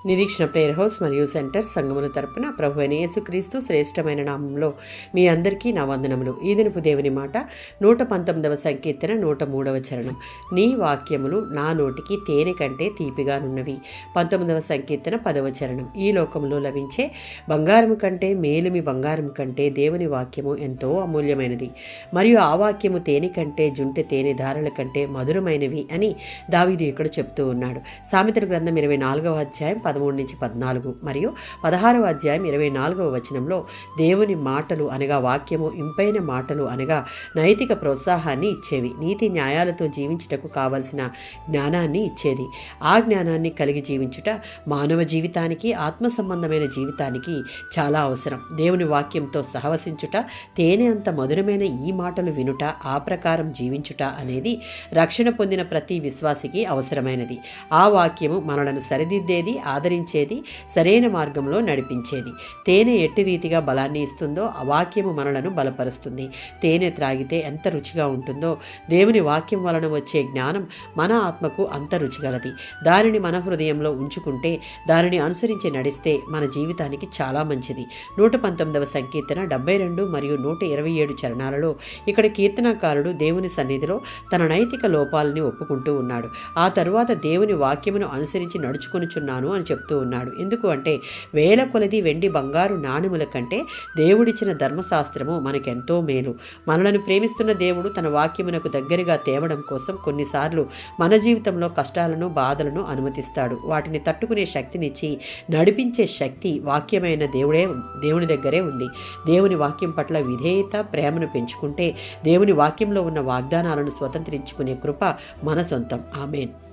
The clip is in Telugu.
నిరీక్షణ ప్రేయర్ హౌస్ మరియు సెంటర్ సంఘముల తరపున ప్రభు అయిన యేసుక్రీస్తు శ్రేష్టమైన నామంలో మీ అందరికీ నా వందనములు. ఈ దినపు దేవుని మాట 119వ సంకీర్తన 103వ చరణం. నీ వాక్యములు నా నోటికి తేనె కంటే తీపిగానున్నవి. 19వ సంకీర్తన 10వ చరణం. ఈ లోకములో లభించే బంగారము కంటే మేలుమి బంగారం కంటే దేవుని వాక్యము ఎంతో అమూల్యమైనది, మరియు ఆ వాక్యము తేనె కంటే జుంటె తేనె ధారల కంటే మధురమైనవి అని దావీదు ఇక్కడ చెప్తూ ఉన్నాడు. సామెతల గ్రంథం 24వ అధ్యాయం 13-14 మరియు 16వ అధ్యాయం 24వ వచనంలో దేవుని మాటలు అనగా వాక్యము ఇంపైన మాటలు అనగా నైతిక ప్రోత్సాహాన్ని ఇచ్చేవి, నీతి న్యాయాలతో జీవించుటకు కావలసిన జ్ఞానాన్ని ఇచ్చేది. ఆ జ్ఞానాన్ని కలిగి జీవించుట మానవ జీవితానికి, ఆత్మ సంబంధమైన జీవితానికి చాలా అవసరం. దేవుని వాక్యంతో సహవసించుట, తేనె అంత మధురమైన ఈ మాటలు వినుట, ఆ ప్రకారం జీవించుట అనేది రక్షణ పొందిన ప్రతి విశ్వాసికి అవసరమైనది. ఆ వాక్యము మనలను సరిదిద్దేది, ఆదరించేది, సరైన మార్గంలో నడిపించేది. తేనె ఎట్టి రీతిగా బలాన్ని ఇస్తుందో ఆ వాక్యము మనలను బలపరుస్తుంది. తేనె త్రాగితే ఎంత రుచిగా ఉంటుందో దేవుని వాక్యం వలన వచ్చే జ్ఞానం మన ఆత్మకు అంత రుచిగలది. దానిని మన హృదయంలో ఉంచుకుంటే, దానిని అనుసరించి నడిస్తే మన జీవితానికి చాలా మంచిది. 119వ సంకీర్తన 72 మరియు 127 చరణాలలో ఇక్కడ కీర్తనకారుడు దేవుని సన్నిధిలో తన నైతిక లోపాలని ఒప్పుకుంటూ ఉన్నాడు. ఆ తరువాత దేవుని వాక్యమును అనుసరించి నడుచుకొనుచున్నాను అని చెప్తూ ఉన్నాడు. ఎందుకు అంటే వేల కొలది వెండి బంగారు నాణెముల కంటే దేవుడిచ్చిన ధర్మశాస్త్రము మనకెంతో మేలు. మనలను ప్రేమిస్తున్న దేవుడు తన వాక్యమునకు దగ్గరగా తేవడం కోసం కొన్నిసార్లు మన జీవితంలో కష్టాలను, బాధలను అనుమతిస్తాడు. వాటిని తట్టుకునే శక్తినిచ్చి నడిపించే శక్తి వాక్యమైన దేవుని దగ్గరే ఉంది. దేవుని వాక్యం పట్ల విధేయత, ప్రేమను పెంచుకుంటే దేవుని వాక్యంలో ఉన్న వాగ్దానాలను స్వతంత్రించుకునే కృప మన సొంతం. ఆమేన్.